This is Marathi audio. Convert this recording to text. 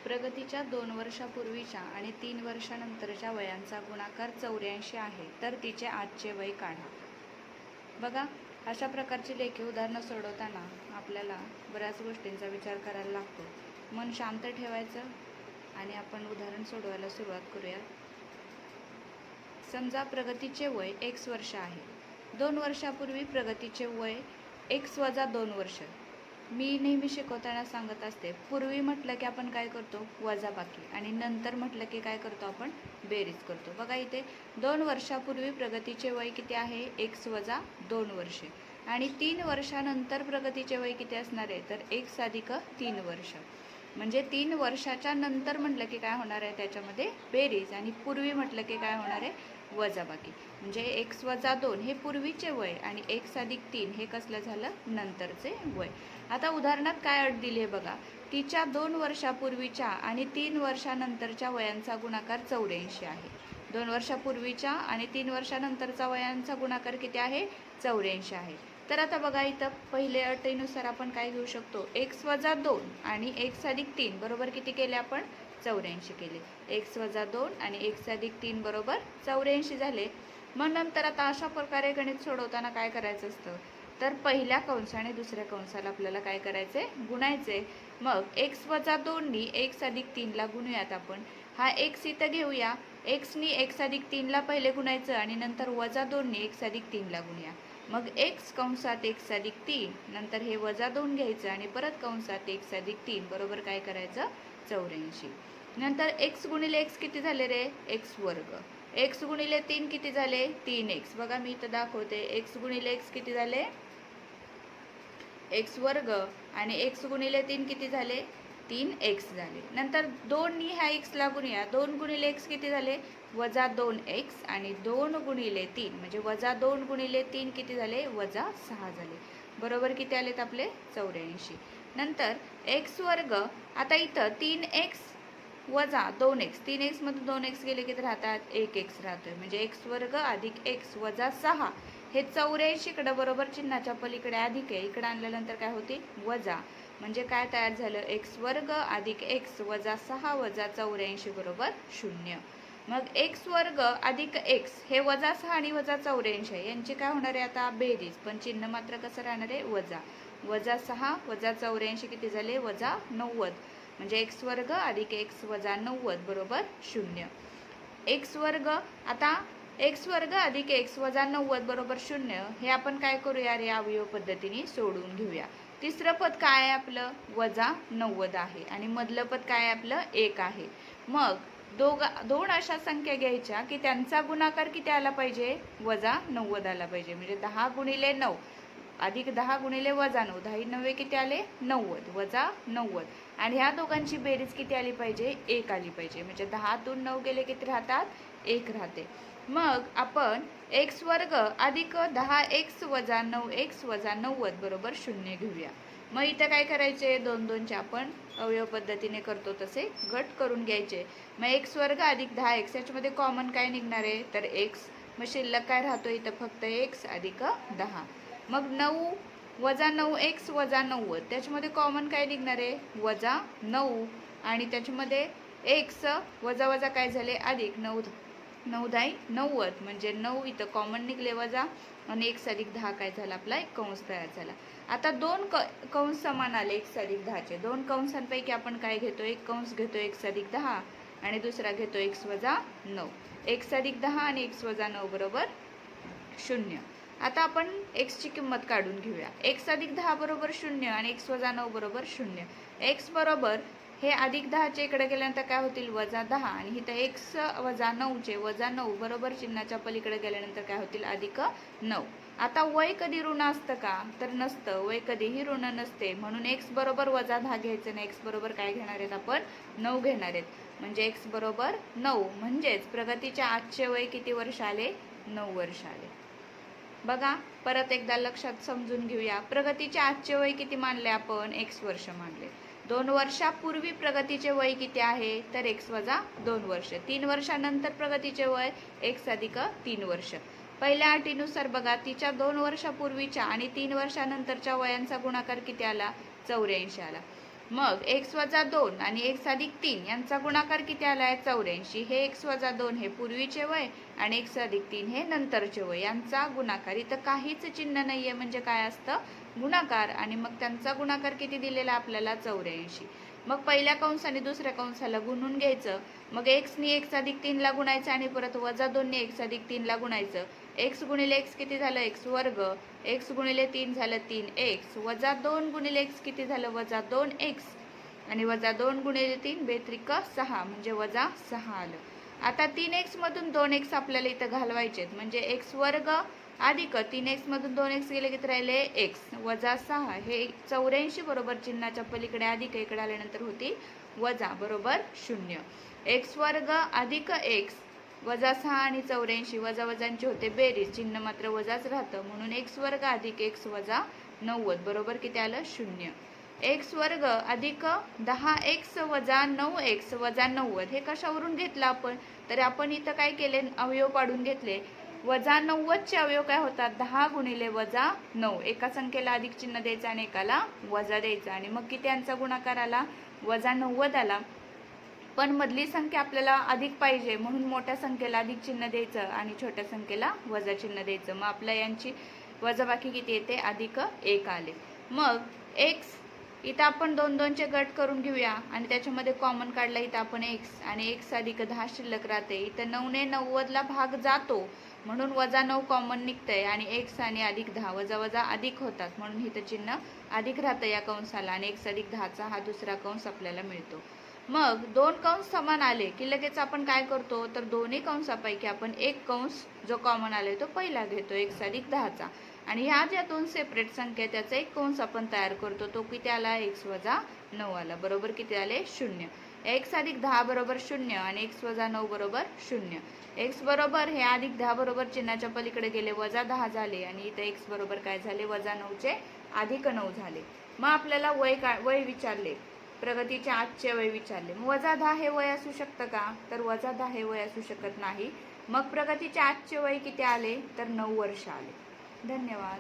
प्रगतीच्या 2 वर्षापूर्वीच्या आणि 3 वर्षानंतरच्या वयांचा गुणाकार 84 आहे, तर तिचे आजचे वय काढा. बघा, अशा प्रकारची लेखी उदाहरणं सोडवताना आपल्याला बऱ्याच गोष्टींचा विचार करायला लागतो. मन शांत ठेवायचं आणि आपण उदाहरण सोडवायला सुरुवात करूया. समजा प्रगतीचे वय x वर्ष आहे. 2 वर्षापूर्वी प्रगतीचे वय x वजा 2 वर्ष. मी नेहमी शिकवताना सांगत असते, पूर्वी म्हटलं की आपण काय करतो, वजाबाकी, आणि नंतर म्हटलं की काय करतो, आपण बेरीज करतो. बघा इथे 2 वर्षापूर्वी प्रगतीचे वय किती आहे, x वजा 2 वर्षे, आणि 3 वर्षानंतर प्रगतीचे वय किती असणार आहे, तर x अधिक 3 वर्ष. म्हणजे 3 वर्षाच्या नंतर म्हटलं की काय होणार आहे, त्याच्यामध्ये बेरीज, आणि पूर्वी म्हटलं की काय होणार आहे, वजाबाकी. म्हणजे x वजा 2 हे पूर्वीचे वय आणि x अधिक 3 हे कसलं झालं, नंतरचे वय. आता उदाहरणात काय अट दिली आहे बघा, तिच्या 2 वर्षापूर्वीच्या आणि 3 वर्षानंतरच्या वयांचा गुणाकार 84 आहे. 2 वर्षापूर्वीच्या आणि 3 वर्षानंतरचा वयांचा गुणाकार किती आहे, 84 आहे. तर आता बघा इथं पहिले अटीनुसार आपण काय घेऊ शकतो, x वजा 2 आणि x अधिक 3 बरोबर किती केले आपण, 84 केले. x वजा 2 आणि x अधिक 3 बरोबर 84 झाले. मग नंतर आता अशा प्रकारे गणित सोडवताना काय करायचं असतं, तर पहिल्या कंस आणि दुसऱ्या कंसाला आपल्याला काय करायचे, गुणायचे. मग x वजा 2 नी x अधिक 3 ला गुणूयात आपण. हा x इथं घेऊया, x नी x अधिक 3 ला पहिले गुणायचं आणि नंतर वजा 2 नी x अधिक 3 ला गुणूया. मग x कंसात x अधिक 3, नंतर हे वजा 2 घ्यायचं आणि परत कंसात x अधिक 3 बरोबर काय करायचं, 84. नंतर x गुणिले x किती झाले रे, x वर्ग. x गुणिले 3 किती झाले, 3x. बघा मी इथं दाखवते, x गुणिले x किती झाले, x वर्ग, आणि x गुणिले 3 किती झाले, 3x झाले. नंतर 2 नी ह्या x ला गुणूया, 2 गुणिले x किती झाले, वजा 2x, आणि 2 गुणिले 3 म्हणजे वजा 2 गुणिले 3 किती झाले, वजा 6 झाले. बरोबर किती आलेत आपले, 84. नंतर x वर्ग, आता इथं 3x वजा 2x, 3x मधून 2x गेले किती राहतात, 1x राहतोय. म्हणजे x वर्ग अधिक x वजा 6 हे 84 कडे बरोबर चिन्हाच्या पलीकडे अधिक आहे, इकडे आणल्यानंतर काय होते, वजा. म्हणजे काय तयार झालं, x वर्ग अधिक x वजा 6 वजा 84 बरोबर 0. मग x वर्ग अधिक x हे वजा 6 आणि वजा 84 आहे, यांची काय होणार आहे आता, बेरीज, पण चिन्ह मात्र कसं राहणार आहे, वजा. वजा 6 वजा 84 किती झाले, वजा 90. म्हणजे x वर्ग अधिक x वजा 90 बरोबर 0. x वर्ग, आता x वर्ग अधिक x वजा 90 बरोबर 0 हे आपण काय करूया रे, अवयव पद्धतीने सोडून घेऊया. तिसरं पद काय आहे आपलं, वजा 90 आहे, आणि मधलं पद काय आहे आपलं, 1 आहे. मग दोन अशा संख्या घ्यायच्या की त्यांचा गुणाकार किती आला पाहिजे, वजा 90 आला पाहिजे. म्हणजे 10 गुणिले 9 अधिक 10 गुणिले वजा 9, 10 9 किती आले, 90 वजा 90, आणि ह्या दोघांची बेरीज किती आली पाहिजे, 1 आली पाहिजे. म्हणजे 10 तून 9 गेले किती राहतात, 1 राहते. मग आपण x वर्ग अधिक 10x वजा 9x वजा 90 बरोबर 0 घेऊया. मग इथं काय करायचे, 2 2 चे आपण अवयव पद्धतीने करतो तसे गट करून घ्यायचे. मग x वर्ग अधिक 10x याच्यामध्ये कॉमन काय निघणार आहे, तर x. मग शिल्लक काय राहतो इथं, फक्त x अधिक 10. मग 9 वजा 9x वजा 90 त्याच्यामध्ये कॉमन काय निघणार आहे, वजा 9, आणि त्याच्यामध्ये x वजा वजा काय झाले, अधिक 9 9 10 90, म्हणजे 9 इथं कॉमन निघले वजा, आणि x अधिक 10 काय झाला, आपला एक कंस तयार झाला. आता दोन कंस समान आले x अधिक 10चे. दोन कंसांपैकी आपण काय घेतो, एक कंस घेतो x अधिक 10 आणि दुसरा घेतो x वजा 9. x अधिक 10 आणि x वजा 9 बरोबर 0. आता आपण x ची किंमत काढून घेऊया. x अधिक 10 बरोबर 0 आणि x वजा 9 बरोबर 0. x बरोबर हे अधिक 10चे इकडे गेल्यानंतर काय होतील, वजा 10, आणि इथं x वजा 9चे वजा 9 बरोबर चिन्हाच्या पलीकडे गेल्यानंतर काय होतील, अधिक 9. आता वय कधी ऋण असतं का, तर नसतं. वय कधीही ऋण नसते, म्हणून x बरोबर वजा 10 घ्यायचं आणि x बरोबर काय घेणार आहेत आपण, 9 घेणार आहेत. म्हणजे x बरोबर 9, म्हणजेच प्रगतीच्या आजचे वय किती वर्ष आले, 9 वर्ष आले. बघा परत एकदा लक्षात समजून घेऊया, प्रगतीचे आजचे वय किती मानले आपण, x वर्ष मानले. 2 वर्षापूर्वी प्रगतीचे वय किती आहे, तर x वजा 2 वर्ष. 3 वर्षानंतर प्रगतीचे वय x अधिक 3 वर्ष. पहिल्या अटीनुसार बघा, तिच्या 2 वर्षापूर्वीच्या आणि 3 वर्षानंतरच्या वयांचा गुणाकार किती आला, 84 आला. मग x वजा 2 आणि x अधिक 3 यांचा गुणाकार किती आलाय 84. हे x वजा 2 हे पूर्वीचे वय आणि x अधिक 3 हे नंतरचे वय यांचा गुणाकार. इथं काहीच चिन्ह नाहीये म्हणजे काय असतं गुणाकार. आणि मग त्यांचा गुणाकार किती दिलेला आपल्याला 84. मग पहिल्या कंस आणि दुसऱ्या कंसाला गुणून घ्यायचं. मग x नी x अधिक 3 ला गुणायचं आणि परत वजा 2 ने x अधिक 3 ला गुणायचं. x गुणिले x किती झालं x वर्ग. x गुणिले 3 झालं 3x. वजा 2 गुणिले x किती झालं वजा 2x. आणि वजा 2 गुणिले 3 बेत्रिक 6 म्हणजे वजा 6 आलं. आता 3x मधून 2x आपल्याला इथं घालवायचे म्हणजे x वर्ग अधिक 3x मधून 2x गेले किती राहिले x वजा 6. हे 84 बरोबर चिन्हाच्या पलीकडे अधिक इकडे आल्यानंतर होती वजा बरोबर 0. x वर्ग अधिक x वजा 6 आणि 84 वजा वजांची होते बेरीज चिन्ह मात्र वजाच राहतं म्हणून x वर्ग अधिक x वजा 90 बरोबर किती आलं 0. x वर्ग अधिक 10x वजा 9x वजा 90 हे कशावरून घेतलं आपण तर आपण इथं काय केले अवयव पाडून घेतले. वजा 90 चे अवयव काय होतात 10 गुणिले वजा 9. एका संख्येला अधिक चिन्ह द्यायचं आणि एकाला वजा द्यायचं आणि मग किती यांचा गुणाकार आला वजा 90 आला. पण मधली संख्या आपल्याला अधिक पाहिजे म्हणून मोठ्या संख्येला अधिक चिन्ह द्यायचं आणि छोट्या संख्येला वजा चिन्ह द्यायचं. मग आपल्या यांची वजाबाकी किती येते अधिक 1 आले. मग x इथं आपण 2 2 चे गट करून घेऊया आणि त्याच्यामध्ये कॉमन काढला. इथं आपण x आणि x अधिक 10 शिल्लक राहते. इथं 9 ने 90 ला भाग जातो म्हणून वजा 9 कॉमन निघतंय आणि x आणि अधिक 10 वजा वजा अधिक होतात म्हणून इथं चिन्ह अधिक राहतं या कंसाला आणि x अधिक 10 चा हा दुसरा कंस आपल्याला मिळतो. मग दोन कंस समान आले की लगेच आपण काय करतो तर दोन्ही कंसापैकी आपण एक कंस जो कॉमन आले तो पहिला घेतो x अधिक 10 चा आणि ह्या ज्या दोन सेपरेट संख्या त्याचा एक कंस आपण तयार करतो तो किती आला x वजा 9 आला बरोबर किती आले 0. x अधिक 10 बरोबर 0 आणि x वजा 9 बरोबर 0. x बरोबर हे अधिक 10 बरोबर चिन्हाच्या पलीकडे गेले वजा 10 झाले आणि इथे x बरोबर काय झाले वजा 9 चे अधिक 9 झाले. मग आपल्याला वय विचारले प्रगतीचे आजचे वय विचारले. मग वजा 10 हे वय असू शकतं का तर वजा 10 हे वय असू शकत नाही. मग प्रगतीचे आजचे वय किती आले तर 9 वर्ष आले. धन्यवाद.